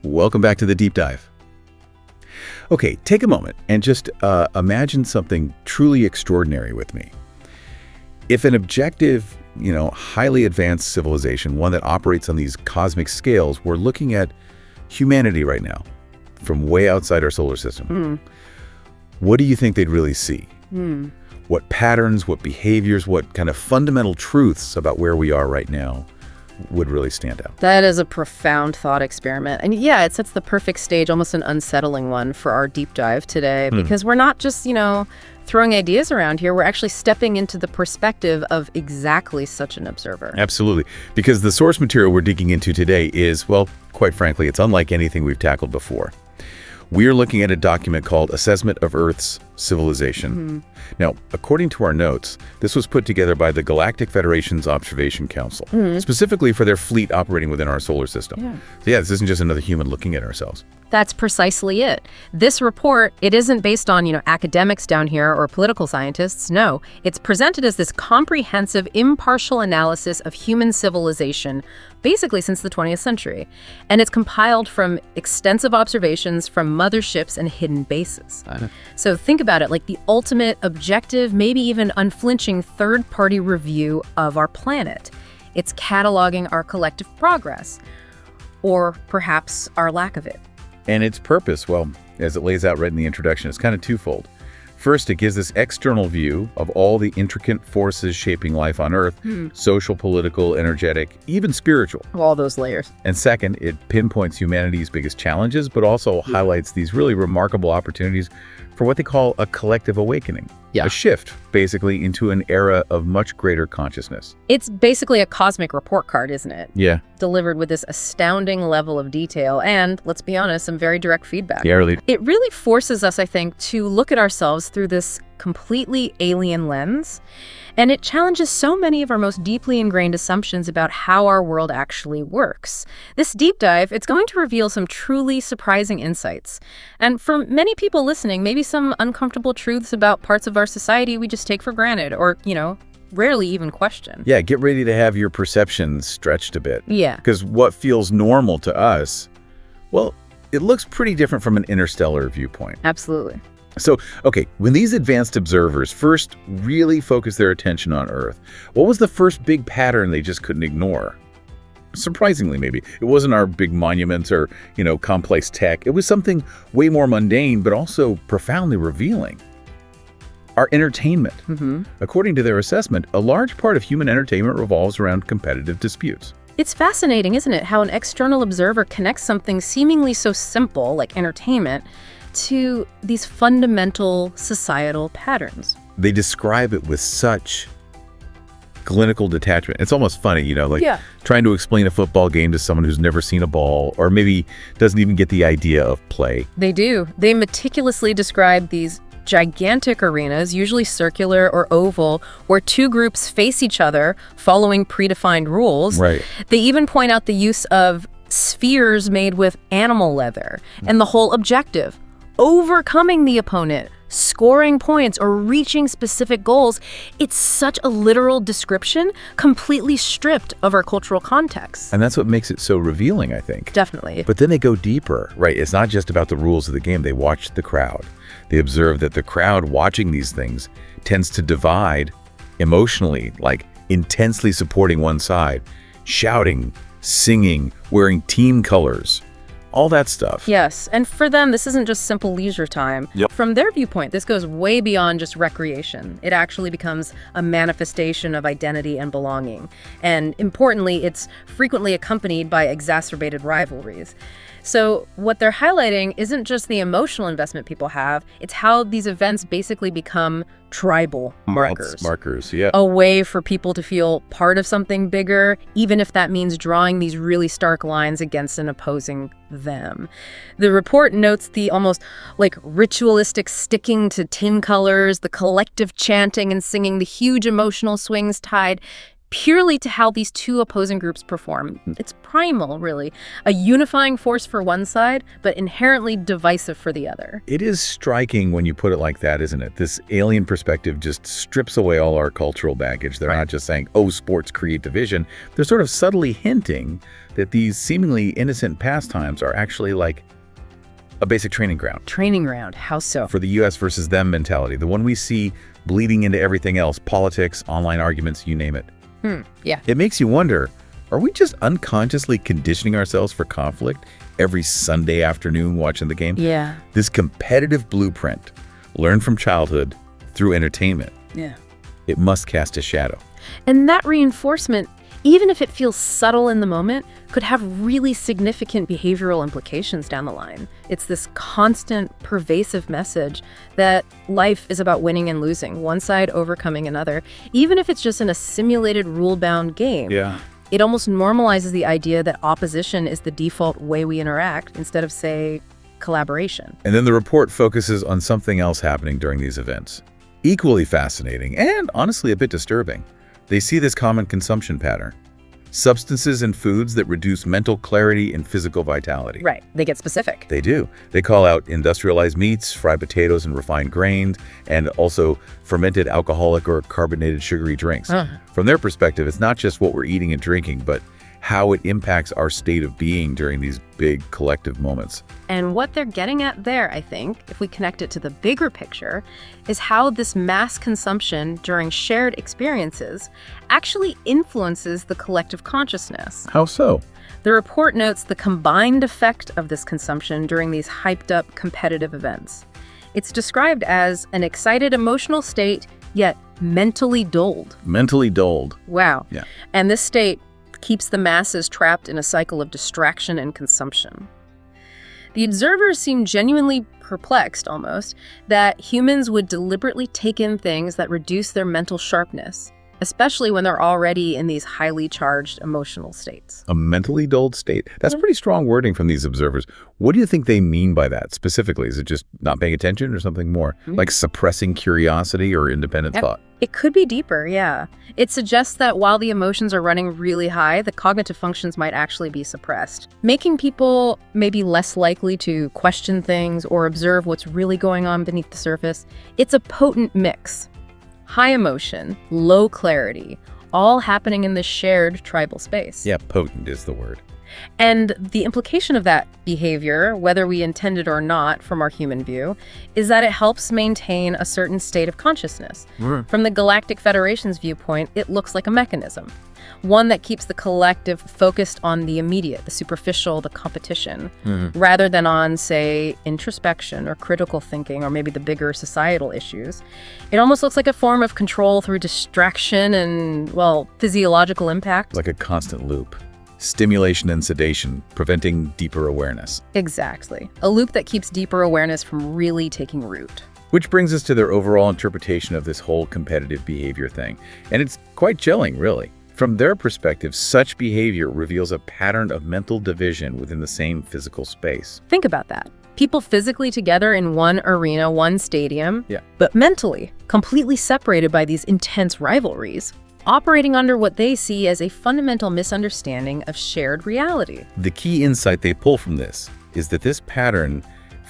Welcome back to the deep dive. Okay, take a moment and just imagine something truly extraordinary with me. If an objective, highly advanced civilization, one that operates on these cosmic scales, we're looking at humanity right now from way outside our solar system, what do you think they'd really see? What patterns, what behaviors, what kind of fundamental truths about where we are right now would really stand out? That is a profound thought experiment. And yeah, it sets the perfect stage, almost an unsettling one for our deep dive today, because we're not just, throwing ideas around here. We're actually stepping into the perspective of exactly such an observer. Absolutely. Because the source material we're digging into today is, well, quite frankly, it's unlike anything we've tackled before. We're looking at a document called Assessment of Earth's Civilization. Now, according to our notes, this was put together by the Galactic Federation's Observation Council, specifically for their fleet operating within our solar system. So yeah, this isn't just another human looking at ourselves. That's precisely it. This report, it isn't based on, academics down here or political scientists. No, it's presented as this comprehensive, impartial analysis of human civilization, basically since the 20th century. And it's compiled from extensive observations from motherships and hidden bases. So think about it like the ultimate, objective, maybe even unflinching third-party review of our planet. It's cataloging our collective progress, or perhaps our lack of it. And its purpose, well, as it lays out right in the introduction, is kind of twofold. First, it gives this external view of all the intricate forces shaping life on Earth, social, political, energetic, even spiritual. All those layers. And second, it pinpoints humanity's biggest challenges, but also highlights these really remarkable opportunities for what they call a collective awakening. A shift, basically, into an era of much greater consciousness. It's basically a cosmic report card, isn't it? Yeah. Delivered with this astounding level of detail and, let's be honest, some very direct feedback. Yeah, really. It really forces us, I think, to look at ourselves through this completely alien lens. And it challenges so many of our most deeply ingrained assumptions about how our world actually works. This deep dive, it's going to reveal some truly surprising insights. And for many people listening, maybe some uncomfortable truths about parts of our society we just take for granted or, rarely even question. Yeah, get ready to have your perceptions stretched a bit. Yeah. Because what feels normal to us, well, it looks pretty different from an interstellar viewpoint. Absolutely. So, okay, when these advanced observers first really focused their attention on Earth, what was the first big pattern they just couldn't ignore? Surprisingly, maybe. It wasn't our big monuments or, complex tech. It was something way more mundane, but also profoundly revealing. Our entertainment. According to their assessment, a large part of human entertainment revolves around competitive disputes. It's fascinating, isn't it, how an external observer connects something seemingly so simple, like entertainment, to these fundamental societal patterns. They describe it with such clinical detachment. It's almost funny, trying to explain a football game to someone who's never seen a ball or maybe doesn't even get the idea of play. They do. They meticulously describe these gigantic arenas, usually circular or oval, where two groups face each other following predefined rules. Right. They even point out the use of spheres made with animal leather and the whole objective, overcoming the opponent, scoring points, or reaching specific goals. It's such a literal description, completely stripped of our cultural context. And that's what makes it so revealing, I think. Definitely. But then they go deeper, right? It's not just about the rules of the game. They watch the crowd. They observe that the crowd watching these things tends to divide emotionally, like intensely supporting one side, shouting, singing, wearing team colors. All that stuff. Yes, and for them, this isn't just simple leisure time. Yep. From their viewpoint, this goes way beyond just recreation. It actually becomes a manifestation of identity and belonging. And importantly, it's frequently accompanied by exacerbated rivalries. So what they're highlighting isn't just the emotional investment people have, it's how these events basically become tribal markers. Markers, yeah. A way for people to feel part of something bigger, even if that means drawing these really stark lines against an opposing them. The report notes the almost ritualistic sticking to tin colors, the collective chanting and singing, the huge emotional swings tied purely to how these two opposing groups perform. It's primal, really. A unifying force for one side, but inherently divisive for the other. It is striking when you put it like that, isn't it? This alien perspective just strips away all our cultural baggage. They're not just saying, oh, sports create division. They're sort of subtly hinting that these seemingly innocent pastimes are actually like a basic training ground. Training ground, how so? For the US versus them mentality, the one we see bleeding into everything else, politics, online arguments, you name it. Yeah. It makes you wonder, are we just unconsciously conditioning ourselves for conflict every Sunday afternoon watching the game? Yeah. This competitive blueprint, learned from childhood through entertainment, Yeah. it must cast a shadow. And that reinforcement, even if it feels subtle in the moment, could have really significant behavioral implications down the line. It's this constant, pervasive message that life is about winning and losing, one side overcoming another, even if it's just in a simulated, rule-bound game. Yeah. It almost normalizes the idea that opposition is the default way we interact instead of, say, collaboration. And then the report focuses on something else happening during these events. Equally fascinating and honestly a bit disturbing. They see this common consumption pattern. Substances and foods that reduce mental clarity and physical vitality. Right. They get specific. They do. They call out industrialized meats, fried potatoes and refined grains, and also fermented alcoholic or carbonated sugary drinks. From their perspective, it's not just what we're eating and drinking, but how it impacts our state of being during these big collective moments. And what they're getting at there, I think, if we connect it to the bigger picture, is how this mass consumption during shared experiences actually influences the collective consciousness. How so? The report notes the combined effect of this consumption during these hyped-up competitive events. It's described as an excited emotional state, yet mentally dulled. Mentally dulled. Wow. Yeah. And this state keeps the masses trapped in a cycle of distraction and consumption. The observers seem genuinely perplexed, almost, that humans would deliberately take in things that reduce their mental sharpness, especially when they're already in these highly charged emotional states. A mentally dulled state. That's pretty strong wording from these observers. What do you think they mean by that specifically? Is it just not paying attention or something more? Like suppressing curiosity or independent thought? It could be deeper, yeah. It suggests that while the emotions are running really high, the cognitive functions might actually be suppressed, making people maybe less likely to question things or observe what's really going on beneath the surface. It's a potent mix. High emotion, low clarity, all happening in this shared tribal space. Yeah, potent is the word. And the implication of that behavior, whether we intend it or not from our human view, is that it helps maintain a certain state of consciousness. From the Galactic Federation's viewpoint, it looks like a mechanism, one that keeps the collective focused on the immediate, the superficial, the competition, rather than on, say, introspection or critical thinking or maybe the bigger societal issues. It almost looks like a form of control through distraction and, well, physiological impact. Like a constant loop. Stimulation and sedation, preventing deeper awareness. Exactly. A loop that keeps deeper awareness from really taking root. Which brings us to their overall interpretation of this whole competitive behavior thing. And it's quite chilling, really. From their perspective, such behavior reveals a pattern of mental division within the same physical space. Think about that. People physically together in one arena, one stadium, but mentally completely separated by these intense rivalries, operating under what they see as a fundamental misunderstanding of shared reality. The key insight they pull from this is that this pattern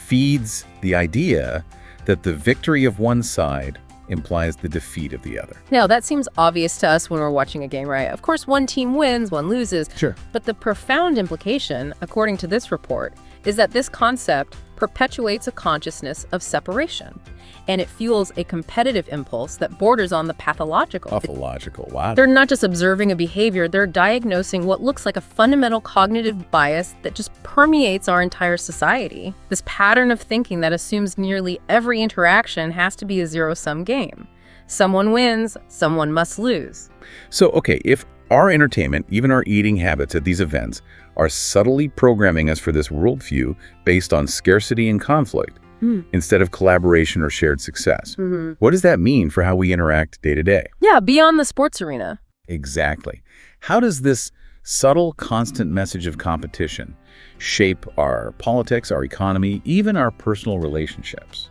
feeds the idea that the victory of one side implies the defeat of the other. Now, that seems obvious to us when we're watching a game, right? Of course, one team wins, one loses. Sure. But the profound implication, according to this report, is that this concept perpetuates a consciousness of separation, and it fuels a competitive impulse that borders on the pathological. Pathological, wow. They're not just observing a behavior, they're diagnosing what looks like a fundamental cognitive bias that just permeates our entire society. This pattern of thinking that assumes nearly every interaction has to be a zero-sum game. Someone wins, someone must lose. So, okay, if our entertainment, even our eating habits at these events, are subtly programming us for this worldview based on scarcity and conflict, instead of collaboration or shared success. What does that mean for how we interact day to day? Yeah, beyond the sports arena. Exactly. How does this subtle, constant message of competition shape our politics, our economy, even our personal relationships?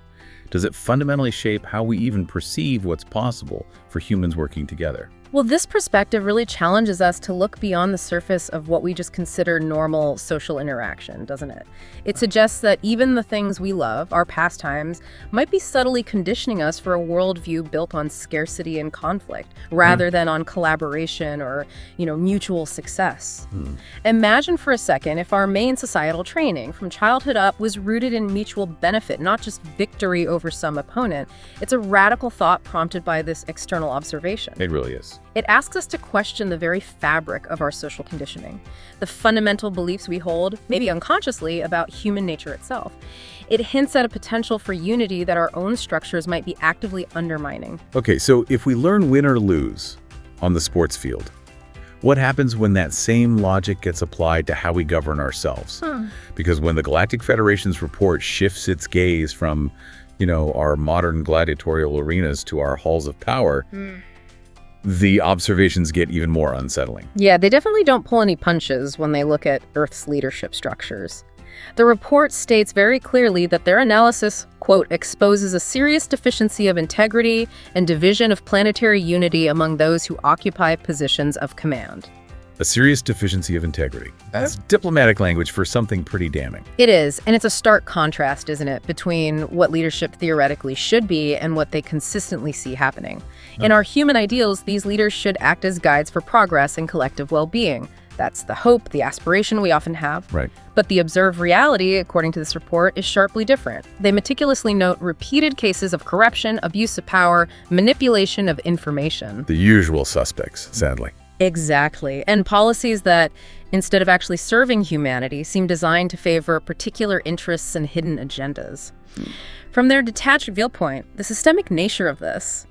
Does it fundamentally shape how we even perceive what's possible for humans working together? Well, this perspective really challenges us to look beyond the surface of what we just consider normal social interaction, doesn't it? It suggests that even the things we love, our pastimes, might be subtly conditioning us for a worldview built on scarcity and conflict, rather than on collaboration or, mutual success. Imagine for a second if our main societal training from childhood up was rooted in mutual benefit, not just victory over some opponent. It's a radical thought prompted by this external observation. It really is. It asks us to question the very fabric of our social conditioning, the fundamental beliefs we hold, maybe unconsciously, about human nature itself. It hints at a potential for unity that our own structures might be actively undermining. Okay, so if we learn win or lose on the sports field, what happens when that same logic gets applied to how we govern ourselves? Because when the Galactic Federation's report shifts its gaze from, our modern gladiatorial arenas to our halls of power, the observations get even more unsettling. Yeah, they definitely don't pull any punches when they look at Earth's leadership structures. The report states very clearly that their analysis, quote, exposes a serious deficiency of integrity and division of planetary unity among those who occupy positions of command. A serious deficiency of integrity. That's diplomatic language for something pretty damning. It is, and it's a stark contrast, isn't it, between what leadership theoretically should be and what they consistently see happening. In our human ideals, these leaders should act as guides for progress and collective well-being. That's the hope, the aspiration we often have. Right. But the observed reality, according to this report, is sharply different. They meticulously note repeated cases of corruption, abuse of power, manipulation of information. The usual suspects, sadly. Exactly. And policies that, instead of actually serving humanity, seem designed to favor particular interests and hidden agendas. From their detached viewpoint, the systemic nature of this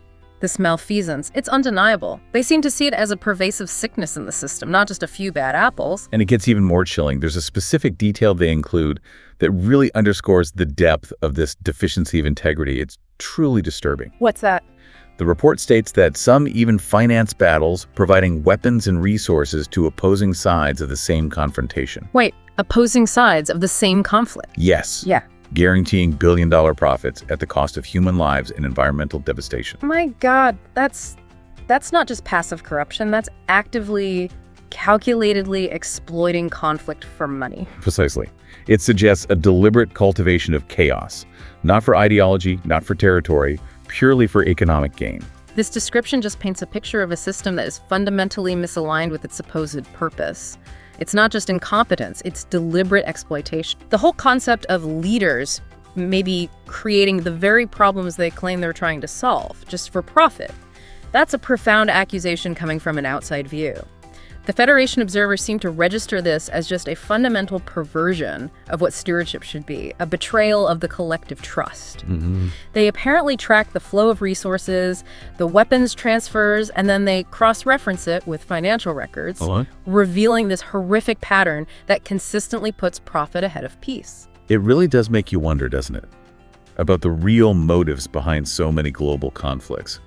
malfeasance, it's undeniable. They seem to see it as a pervasive sickness in the system, not just a few bad apples. And it gets even more chilling. There's a specific detail they include that really underscores the depth of this deficiency of integrity. It's truly disturbing. What's that? The report states that some even finance battles, providing weapons and resources to opposing sides of the same confrontation. Wait, opposing sides of the same conflict? Yes. Yeah. Guaranteeing billion-dollar profits at the cost of human lives and environmental devastation. My God, that's not just passive corruption. That's actively, calculatedly exploiting conflict for money. Precisely. It suggests a deliberate cultivation of chaos, not for ideology, not for territory, purely for economic gain. This description just paints a picture of a system that is fundamentally misaligned with its supposed purpose. It's not just incompetence, it's deliberate exploitation. The whole concept of leaders maybe creating the very problems they claim they're trying to solve, just for profit. That's a profound accusation coming from an outside view. The Federation observers seem to register this as just a fundamental perversion of what stewardship should be, a betrayal of the collective trust. They apparently track the flow of resources, the weapons transfers, and then they cross-reference it with financial records, revealing this horrific pattern that consistently puts profit ahead of peace. It really does make you wonder, doesn't it, about the real motives behind so many global conflicts.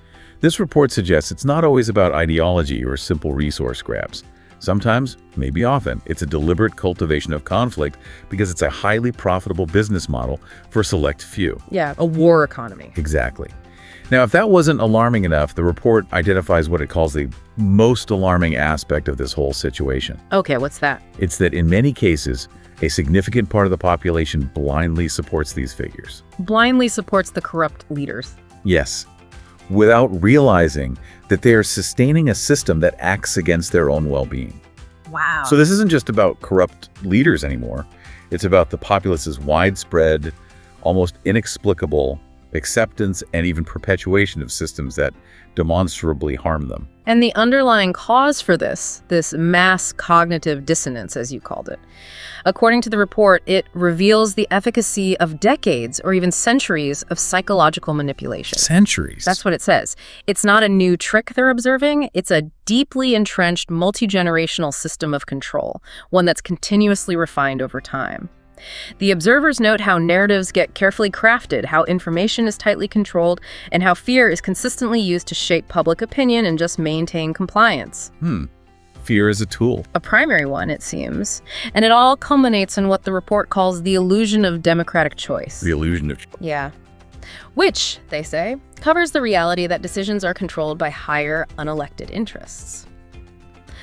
This report suggests it's not always about ideology or simple resource grabs. Sometimes, maybe often, it's a deliberate cultivation of conflict because it's a highly profitable business model for a select few. Yeah, a war economy. Exactly. Now, if that wasn't alarming enough, the report identifies what it calls the most alarming aspect of this whole situation. Okay, what's that? It's that in many cases, a significant part of the population blindly supports these figures. Blindly supports the corrupt leaders. Yes. Without realizing that they are sustaining a system that acts against their own well-being. Wow. So this isn't just about corrupt leaders anymore. It's about the populace's widespread, almost inexplicable acceptance and even perpetuation of systems that demonstrably harm them. And the underlying cause for this mass cognitive dissonance, as you called it, according to the report, it reveals the efficacy of decades or even centuries of psychological manipulation. Centuries? That's what it says. It's not a new trick they're observing. It's a deeply entrenched, multi-generational system of control, one that's continuously refined over time. The observers note how narratives get carefully crafted, how information is tightly controlled, and how fear is consistently used to shape public opinion and just maintain compliance. Fear is a tool. A primary one, it seems. And it all culminates in what the report calls the illusion of democratic choice. The illusion of... Yeah. which, they say, covers the reality that decisions are controlled by higher, unelected interests.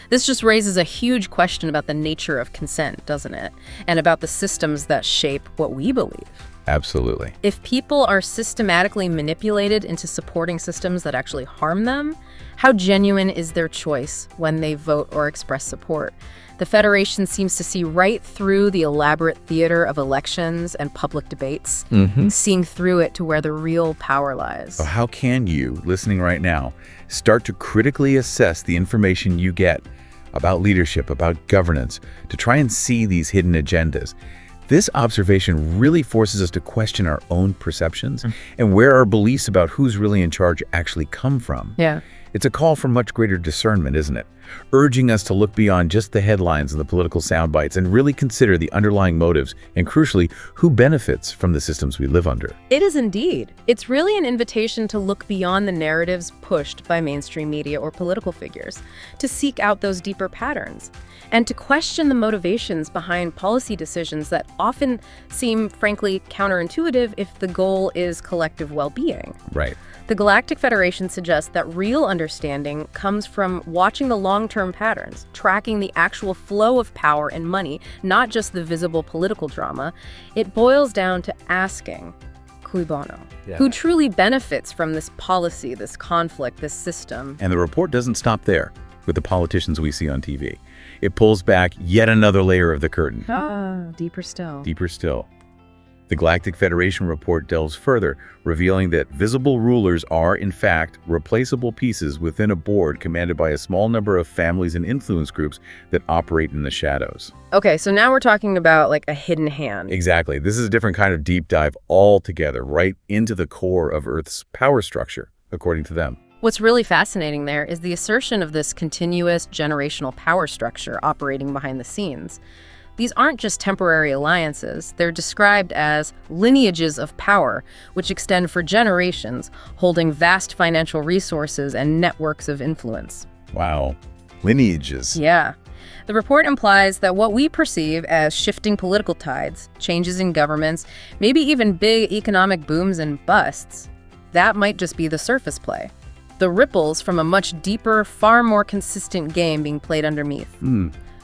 This just raises a huge question about the nature of consent, doesn't it? And about the systems that shape what we believe. Absolutely. If people are systematically manipulated into supporting systems that actually harm them, how genuine is their choice when they vote or express support? The Federation seems to see right through the elaborate theater of elections and public debates, seeing through it to where the real power lies. So how can you, listening right now, start to critically assess the information you get about leadership, about governance, to try and see these hidden agendas? This observation really forces us to question our own perceptions and where our beliefs about who's really in charge actually come from. Yeah. It's a call for much greater discernment, isn't it? Urging us to look beyond just the headlines and the political sound bites and really consider the underlying motives and, crucially, who benefits from the systems we live under. It is indeed. It's really an invitation to look beyond the narratives pushed by mainstream media or political figures, to seek out those deeper patterns, and to question the motivations behind policy decisions that often seem, frankly, counterintuitive if the goal is collective well-being. Right. The Galactic Federation suggests that real understanding comes from watching the long-term patterns, tracking the actual flow of power and money, not just the visible political drama. It boils down to asking, cui bono? Yeah. Who truly benefits from this policy, this conflict, this system? And the report doesn't stop there with the politicians we see on TV. It pulls back yet another layer of the curtain. Deeper still. Deeper still. The Galactic Federation report delves further, revealing that visible rulers are, in fact, replaceable pieces within a board commanded by a small number of families and influence groups that operate in the shadows. Okay, so now we're talking about like a hidden hand. Exactly. This is a different kind of deep dive altogether, right into the core of Earth's power structure, according to them. What's really fascinating there is the assertion of this continuous generational power structure operating behind the scenes. These aren't just temporary alliances. They're described as lineages of power, which extend for generations, holding vast financial resources and networks of influence. Wow. Lineages. Yeah. The report implies that what we perceive as shifting political tides, changes in governments, maybe even big economic booms and busts, that might just be the surface play. The ripples from a much deeper, far more consistent game being played underneath.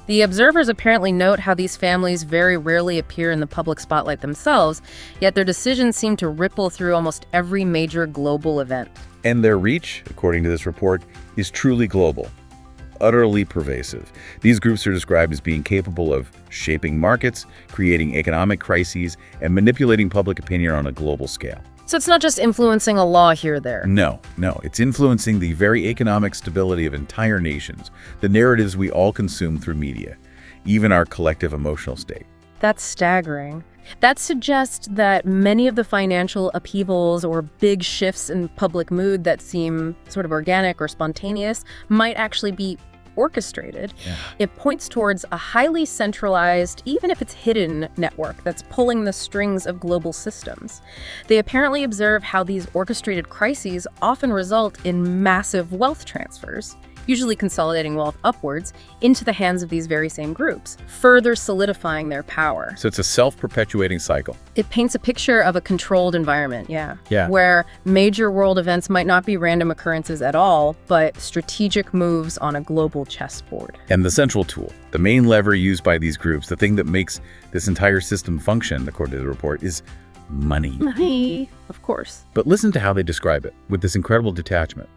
The observers apparently note how these families very rarely appear in the public spotlight themselves, yet their decisions seem to ripple through almost every major global event. And their reach, according to this report, is truly global, utterly pervasive. These groups are described as being capable of shaping markets, creating economic crises, and manipulating public opinion on a global scale. So it's not just influencing a law here or there. No, it's influencing the very economic stability of entire nations, the narratives we all consume through media, even our collective emotional state. That's staggering. That suggests that many of the financial upheavals or big shifts in public mood that seem sort of organic or spontaneous might actually be orchestrated. Yeah. It points towards a highly centralized, even if it's hidden, network that's pulling the strings of global systems. They apparently observe how these orchestrated crises often result in massive wealth transfers, usually consolidating wealth upwards into the hands of these very same groups, further solidifying their power. So it's a self-perpetuating cycle. It paints a picture of a controlled environment, Yeah. where major world events might not be random occurrences at all, but strategic moves on a global chessboard. And the central tool, the main lever used by these groups, the thing that makes this entire system function, according to the report, is money. Money, of course. But listen to how they describe it, with this incredible detachment.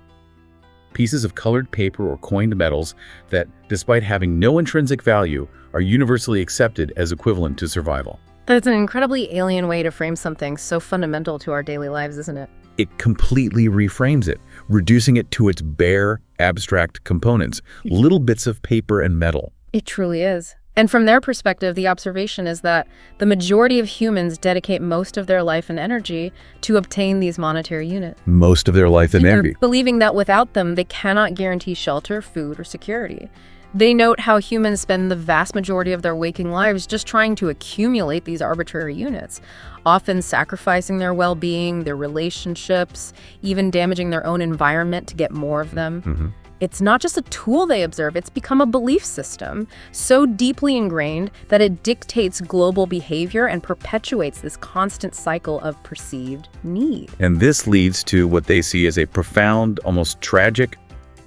Pieces of colored paper or coined metals that, despite having no intrinsic value, are universally accepted as equivalent to survival. That's an incredibly alien way to frame something so fundamental to our daily lives, isn't it? It completely reframes it, reducing it to its bare, abstract components, little bits of paper and metal. It truly is. And from their perspective, the observation is that the majority of humans dedicate most of their life and energy to obtain these monetary units. Most of their life and energy. They're believing that without them, they cannot guarantee shelter, food, or security. They note how humans spend the vast majority of their waking lives just trying to accumulate these arbitrary units, often sacrificing their well-being, their relationships, even damaging their own environment to get more of them. It's not just a tool they observe, it's become a belief system, so deeply ingrained that it dictates global behavior and perpetuates this constant cycle of perceived need. And this leads to what they see as a profound, almost tragic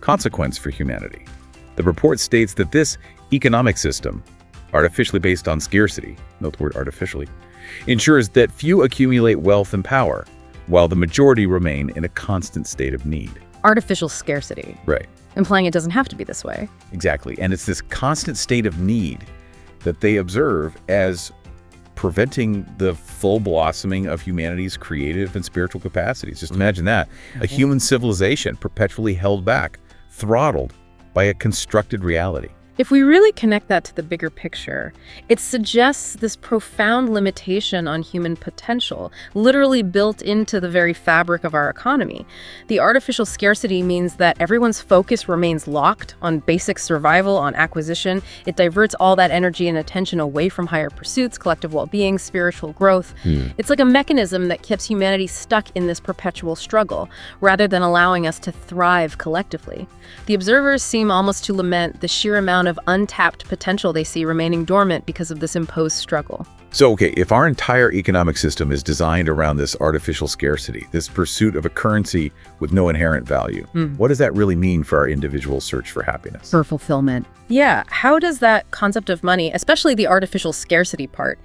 consequence for humanity. The report states that this economic system, artificially based on scarcity, note the word artificially, ensures that few accumulate wealth and power, while the majority remain in a constant state of need. Artificial scarcity. Right. Implying it doesn't have to be this way. Exactly. And it's this constant state of need that they observe as preventing the full blossoming of humanity's creative and spiritual capacities. Just imagine that. A human civilization perpetually held back, throttled by a constructed reality. If we really connect that to the bigger picture, it suggests this profound limitation on human potential, literally built into the very fabric of our economy. The artificial scarcity means that everyone's focus remains locked on basic survival, on acquisition. It diverts all that energy and attention away from higher pursuits, collective well-being, spiritual growth. It's like a mechanism that keeps humanity stuck in this perpetual struggle, rather than allowing us to thrive collectively. The observers seem almost to lament the sheer amount of untapped potential they see remaining dormant because of this imposed struggle. So, okay, if our entire economic system is designed around this artificial scarcity, this pursuit of a currency with no inherent value, what does that really mean for our individual search for happiness? For fulfillment. Yeah, how does that concept of money, especially the artificial scarcity part,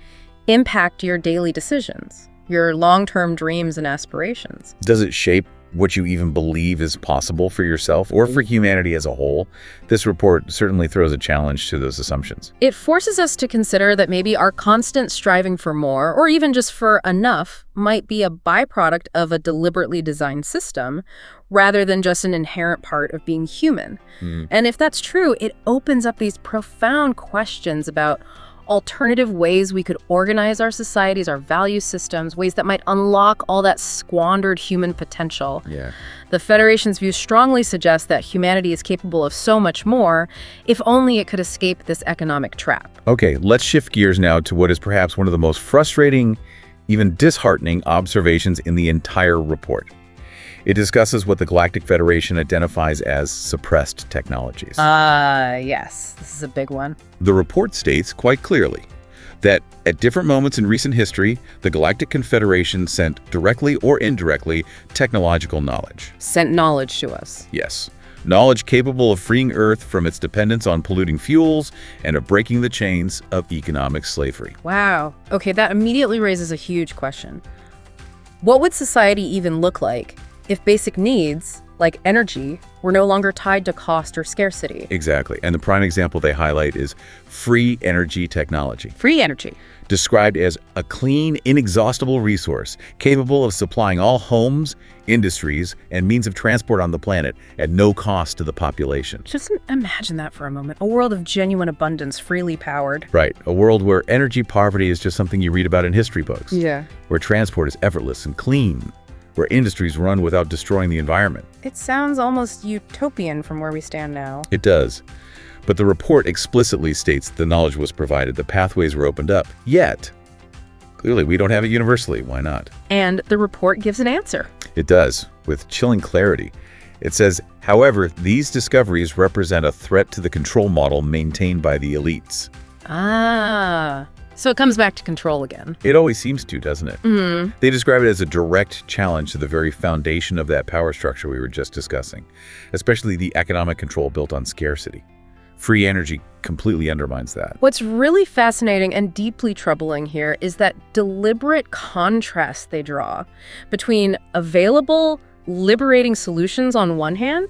impact your daily decisions, your long-term dreams and aspirations? Does it shape what you even believe is possible for yourself or for humanity as a whole? This report certainly throws a challenge to those assumptions. It forces us to consider that maybe our constant striving for more, or even just for enough, might be a byproduct of a deliberately designed system, rather than just an inherent part of being human. And if that's true, it opens up these profound questions about alternative ways we could organize our societies, our value systems, ways that might unlock all that squandered human potential. Yeah. The Federation's view strongly suggests that humanity is capable of so much more, if only it could escape this economic trap. Okay, let's shift gears now to what is perhaps one of the most frustrating, even disheartening observations in the entire report. It discusses what the Galactic Federation identifies as suppressed technologies. Yes, this is a big one. The report states quite clearly that at different moments in recent history, the Galactic Confederation sent directly or indirectly technological knowledge. Sent knowledge to us. Yes. Knowledge capable of freeing Earth from its dependence on polluting fuels and of breaking the chains of economic slavery. Wow. Okay, that immediately raises a huge question. What would society even look like if basic needs, like energy, were no longer tied to cost or scarcity? Exactly. And the prime example they highlight is free energy technology. Free energy. Described as a clean, inexhaustible resource capable of supplying all homes, industries, and means of transport on the planet at no cost to the population. Just imagine that for a moment. A world of genuine abundance, freely powered. Right. A world where energy poverty is just something you read about in history books. Yeah. Where transport is effortless and clean. Where industries run without destroying the environment. It sounds almost utopian from where we stand now. It does. But the report explicitly states the knowledge was provided, the pathways were opened up. Yet, clearly we don't have it universally. Why not? And the report gives an answer. It does, with chilling clarity. It says, however, these discoveries represent a threat to the control model maintained by the elites. So it comes back to control again. It always seems to, doesn't it? They describe it as a direct challenge to the very foundation of that power structure we were just discussing, especially the economic control built on scarcity. Free energy completely undermines that. What's really fascinating and deeply troubling here is that deliberate contrast they draw between available, liberating solutions on one hand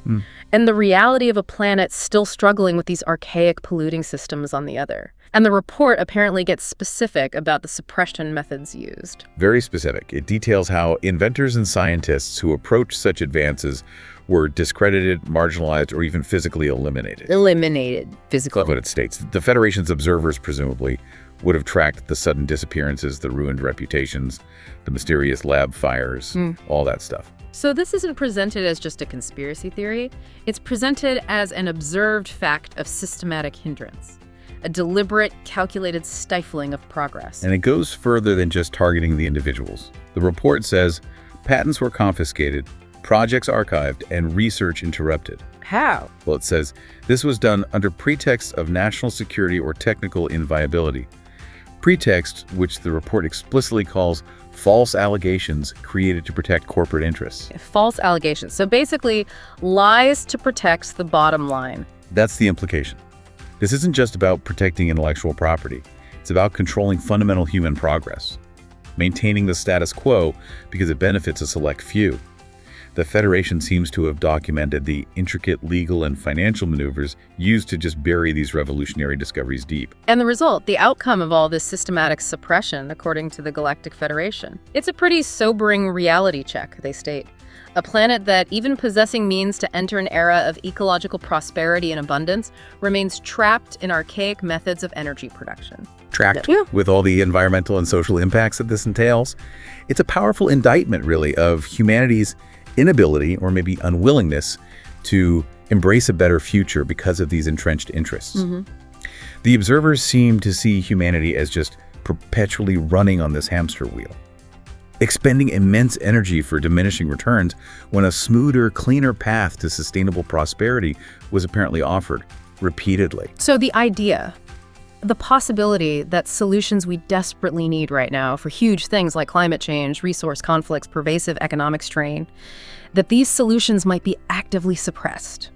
and the reality of a planet still struggling with these archaic polluting systems on the other. And the report apparently gets specific about the suppression methods used. Very specific. It details how inventors and scientists who approached such advances were discredited, marginalized, or even physically eliminated. Eliminated physically. That's what it states. The Federation's observers, presumably, would have tracked the sudden disappearances, the ruined reputations, the mysterious lab fires, all that stuff. So this isn't presented as just a conspiracy theory. It's presented as an observed fact of systematic hindrance. A deliberate, calculated stifling of progress. And it goes further than just targeting the individuals. The report says patents were confiscated, projects archived, and research interrupted. How? Well, it says, this was done under pretext of national security or technical inviolability. Pretext, which the report explicitly calls false allegations created to protect corporate interests. False allegations. So basically, lies to protect the bottom line. That's the implication. This isn't just about protecting intellectual property. It's about controlling fundamental human progress, maintaining the status quo because it benefits a select few. The Federation seems to have documented the intricate legal and financial maneuvers used to just bury these revolutionary discoveries deep. And the result, the outcome of all this systematic suppression, according to the Galactic Federation. It's a pretty sobering reality check, they state. A planet that, even possessing means to enter an era of ecological prosperity and abundance, remains trapped in archaic methods of energy production. Tracked Yeah. with all the environmental and social impacts that this entails. It's a powerful indictment, really, of humanity's inability or maybe unwillingness to embrace a better future because of these entrenched interests. The observers seem to see humanity as just perpetually running on this hamster wheel, expending immense energy for diminishing returns when a smoother, cleaner path to sustainable prosperity was apparently offered repeatedly. So the idea, the possibility that solutions we desperately need right now for huge things like climate change, resource conflicts, pervasive economic strain, that these solutions might be actively suppressed.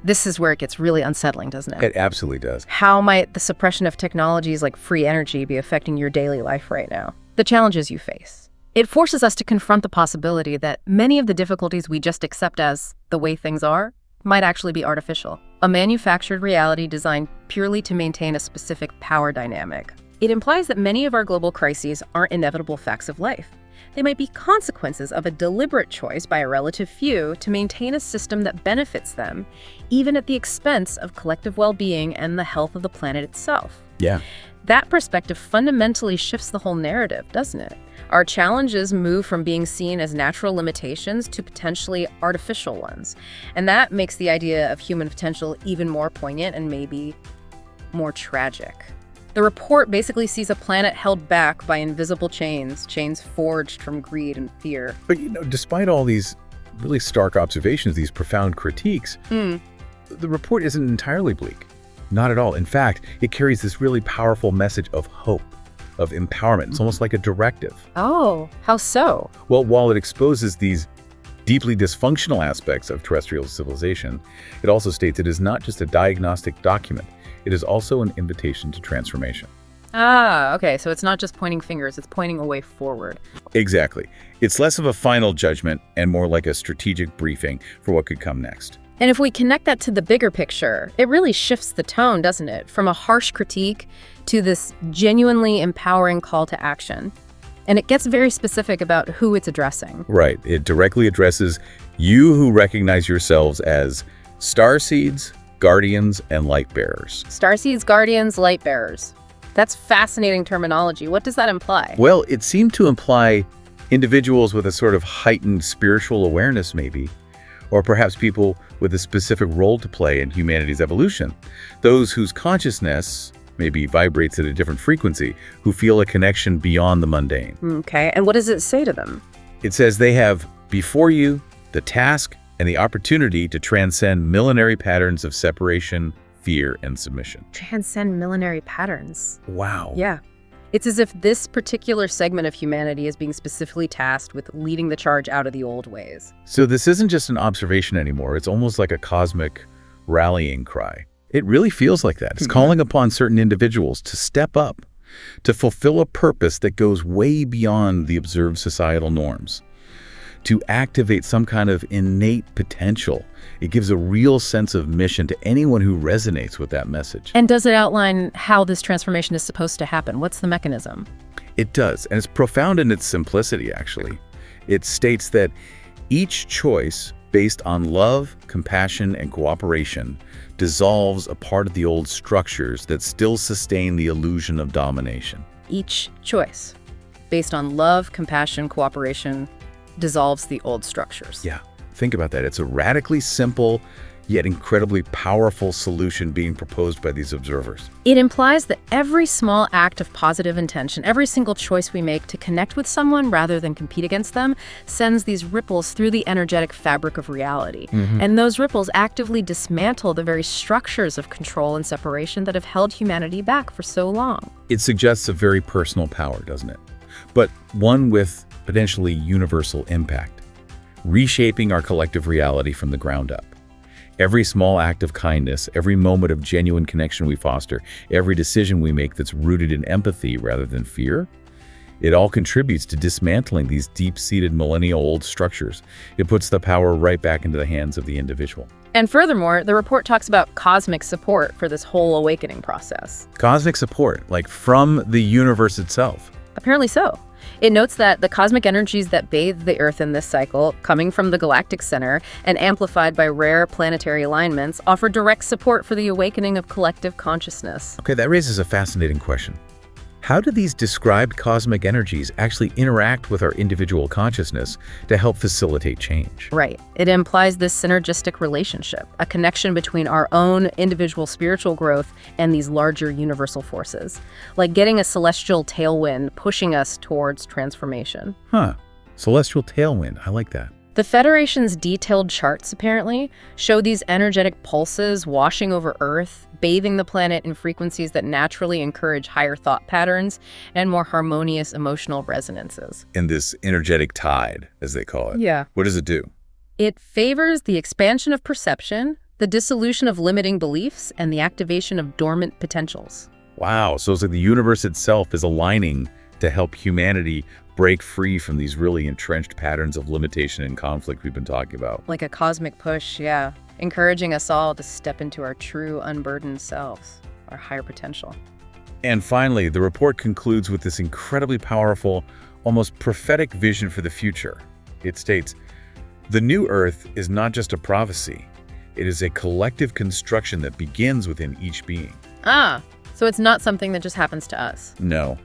This is where it gets really unsettling, doesn't it? It absolutely does. How might the suppression of technologies like free energy be affecting your daily life right now? The challenges you face. It forces us to confront the possibility that many of the difficulties we just accept as the way things are might actually be artificial, a manufactured reality designed purely to maintain a specific power dynamic. It implies that many of our global crises aren't inevitable facts of life. They might be consequences of a deliberate choice by a relative few to maintain a system that benefits them, even at the expense of collective well-being and the health of the planet itself. Yeah. That perspective fundamentally shifts the whole narrative, doesn't it? Our challenges move from being seen as natural limitations to potentially artificial ones. And that makes the idea of human potential even more poignant and maybe more tragic. The report basically sees a planet held back by invisible chains forged from greed and fear. But, despite all these really stark observations, these profound critiques, the report isn't entirely bleak. Not at all. In fact, it carries this really powerful message of hope, of empowerment. It's almost like a directive. Oh, how so? Well, while it exposes these deeply dysfunctional aspects of terrestrial civilization, it also states it is not just a diagnostic document. It is also an invitation to transformation. Ah, okay. So it's not just pointing fingers, it's pointing a way forward. Exactly. It's less of a final judgment and more like a strategic briefing for what could come next. And if we connect that to the bigger picture, it really shifts the tone, doesn't it? From a harsh critique to this genuinely empowering call to action. And it gets very specific about who it's addressing. Right. It directly addresses you who recognize yourselves as starseeds, guardians, and light bearers. Starseeds, guardians, light bearers. That's fascinating terminology. What does that imply? Well, it seemed to imply individuals with a sort of heightened spiritual awareness, maybe, or perhaps people with a specific role to play in humanity's evolution. Those whose consciousness maybe vibrates at a different frequency, who feel a connection beyond the mundane. Okay, and what does it say to them? It says they have before you the task and the opportunity to transcend millenary patterns of separation, fear, and submission. Transcend millenary patterns. Wow. Yeah. It's as if this particular segment of humanity is being specifically tasked with leading the charge out of the old ways. So this isn't just an observation anymore. It's almost like a cosmic rallying cry. It really feels like that. It's calling upon certain individuals to step up, to fulfill a purpose that goes way beyond the observed societal norms, to activate some kind of innate potential. It gives a real sense of mission to anyone who resonates with that message. And does it outline how this transformation is supposed to happen? What's the mechanism? It does, and it's profound in its simplicity, actually. It states that each choice based on love, compassion, and cooperation dissolves a part of the old structures that still sustain the illusion of domination. Each choice, based on love, compassion, cooperation, dissolves the old structures. Yeah, think about that. It's a radically simple yet incredibly powerful solution being proposed by these observers. It implies that every small act of positive intention, every single choice we make to connect with someone rather than compete against them, sends these ripples through the energetic fabric of reality. And those ripples actively dismantle the very structures of control and separation that have held humanity back for so long. It suggests a very personal power, doesn't it? But one with potentially universal impact, reshaping our collective reality from the ground up. Every small act of kindness, every moment of genuine connection we foster, every decision we make that's rooted in empathy rather than fear, it all contributes to dismantling these deep-seated millennial-old structures. It puts the power right back into the hands of the individual. And furthermore, the report talks about cosmic support for this whole awakening process. Cosmic support, like from the universe itself. Apparently so. It notes that the cosmic energies that bathe the Earth in this cycle, coming from the galactic center and amplified by rare planetary alignments, offer direct support for the awakening of collective consciousness. Okay, that raises a fascinating question. How do these described cosmic energies actually interact with our individual consciousness to help facilitate change? Right. It implies this synergistic relationship, a connection between our own individual spiritual growth and these larger universal forces, like getting a celestial tailwind pushing us towards transformation. Huh. Celestial tailwind. I like that. The Federation's detailed charts, apparently, show these energetic pulses washing over Earth, bathing the planet in frequencies that naturally encourage higher thought patterns and more harmonious emotional resonances. In this energetic tide, as they call it. Yeah. What does it do? It favors the expansion of perception, the dissolution of limiting beliefs, and the activation of dormant potentials. Wow. So it's like the universe itself is aligning to help humanity break free from these really entrenched patterns of limitation and conflict we've been talking about. Like a cosmic push, yeah. Encouraging us all to step into our true unburdened selves, our higher potential. And finally, the report concludes with this incredibly powerful, almost prophetic vision for the future. It states, "The new Earth is not just a prophecy. It is a collective construction that begins within each being." So it's not something that just happens to us. No.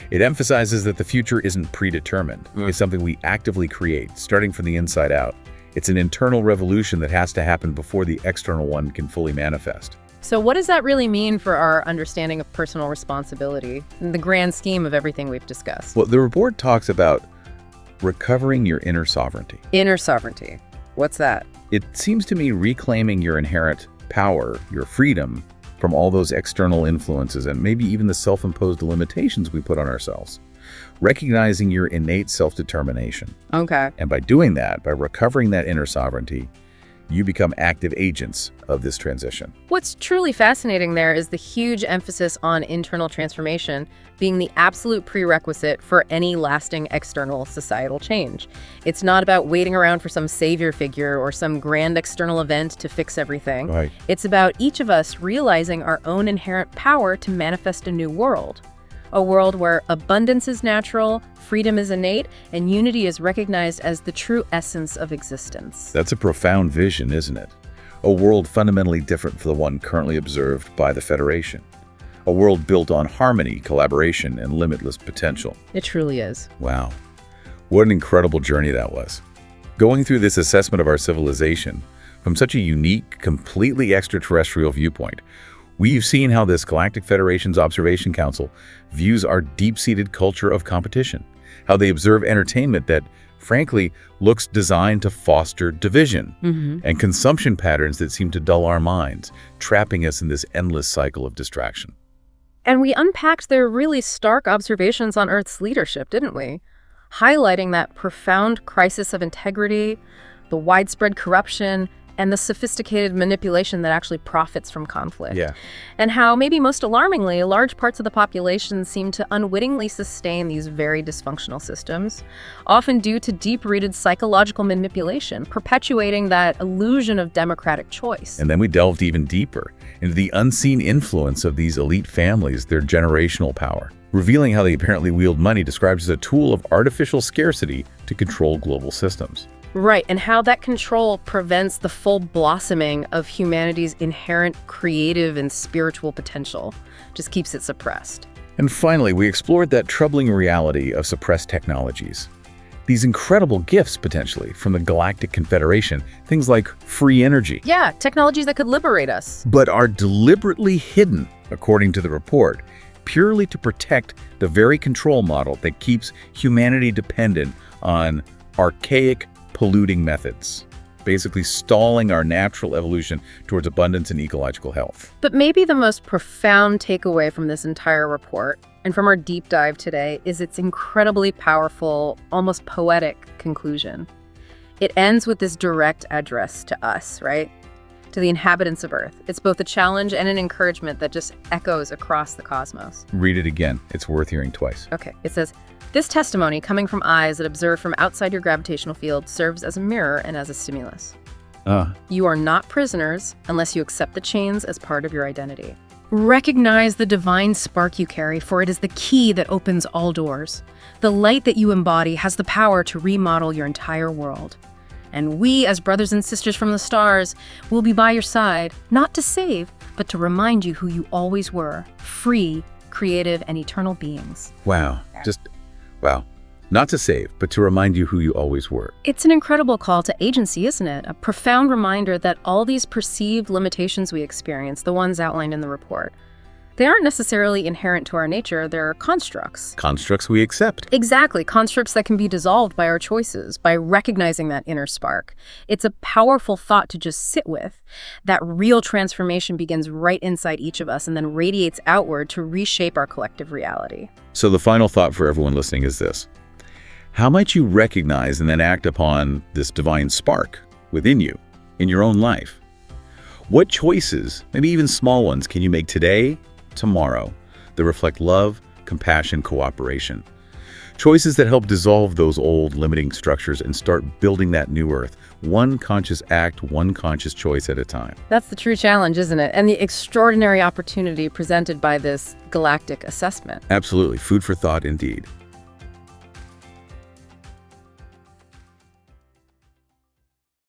It emphasizes that the future isn't predetermined. It's something we actively create, starting from the inside out. It's an internal revolution that has to happen before the external one can fully manifest. So what does that really mean for our understanding of personal responsibility in the grand scheme of everything we've discussed? Well, the report talks about recovering your inner sovereignty. Inner sovereignty. What's that? It seems to me reclaiming your inherent power, your freedom, from all those external influences and maybe even the self-imposed limitations we put on ourselves. Recognizing your innate self-determination. Okay. And by doing that, by recovering that inner sovereignty, you become active agents of this transition. What's truly fascinating there is the huge emphasis on internal transformation being the absolute prerequisite for any lasting external societal change. It's not about waiting around for some savior figure or some grand external event to fix everything. Right. It's about each of us realizing our own inherent power to manifest a new world. A world where abundance is natural, freedom is innate, and unity is recognized as the true essence of existence. That's a profound vision, isn't it? A world fundamentally different from the one currently observed by the Federation. A world built on harmony, collaboration, and limitless potential. It truly is. Wow. What an incredible journey that was. Going through this assessment of our civilization from such a unique, completely extraterrestrial viewpoint, we've seen how this Galactic Federation's Observation Council views our deep-seated culture of competition, how they observe entertainment that, frankly, looks designed to foster division, and consumption patterns that seem to dull our minds, trapping us in this endless cycle of distraction. And we unpacked their really stark observations on Earth's leadership, didn't we? Highlighting that profound crisis of integrity, the widespread corruption, and the sophisticated manipulation that actually profits from conflict. Yeah. And how, maybe most alarmingly, large parts of the population seem to unwittingly sustain these very dysfunctional systems, often due to deep-rooted psychological manipulation, perpetuating that illusion of democratic choice. And then we delved even deeper into the unseen influence of these elite families, their generational power, revealing how they apparently wield money described as a tool of artificial scarcity to control global systems. Right, and how that control prevents the full blossoming of humanity's inherent creative and spiritual potential, just keeps it suppressed. And finally, we explored that troubling reality of suppressed technologies. these incredible gifts, potentially, from the Galactic Confederation, things like free energy. Yeah, technologies that could liberate us. But are deliberately hidden, according to the report, purely to protect the very control model that keeps humanity dependent on archaic, polluting methods, basically stalling our natural evolution towards abundance and ecological health. But maybe the most profound takeaway from this entire report, and from our deep dive today, is its incredibly powerful, almost poetic conclusion. It ends with this direct address to us, right? To the inhabitants of Earth. It's both a challenge and an encouragement that just echoes across the cosmos. Read it again. It's worth hearing twice. Okay, it says, "This testimony, coming from eyes that observe from outside your gravitational field, serves as a mirror and as a stimulus. You are not prisoners unless you accept the chains as part of your identity. Recognize the divine spark you carry, for it is the key that opens all doors. The light that you embody has the power to remodel your entire world. And we, as brothers and sisters from the stars, will be by your side, not to save, but to remind you who you always were, free, creative, and eternal beings." Wow. Wow. Not to save, but to remind you who you always were. It's an incredible call to agency, isn't it? A profound reminder that all these perceived limitations we experience, the ones outlined in the report, they aren't necessarily inherent to our nature, they're constructs. Constructs we accept. Exactly, constructs that can be dissolved by our choices, by recognizing that inner spark. It's a powerful thought to just sit with. That real transformation begins right inside each of us and then radiates outward to reshape our collective reality. So the final thought for everyone listening is this. How might you recognize and then act upon this divine spark within you, in your own life? What choices, maybe even small ones, can you make today, tomorrow, that reflect love, compassion, cooperation? Choices that help dissolve those old limiting structures and start building that new earth, one conscious act, one conscious choice at a time. That's the true challenge, isn't it? And the extraordinary opportunity presented by this galactic assessment. Absolutely. Food for thought indeed.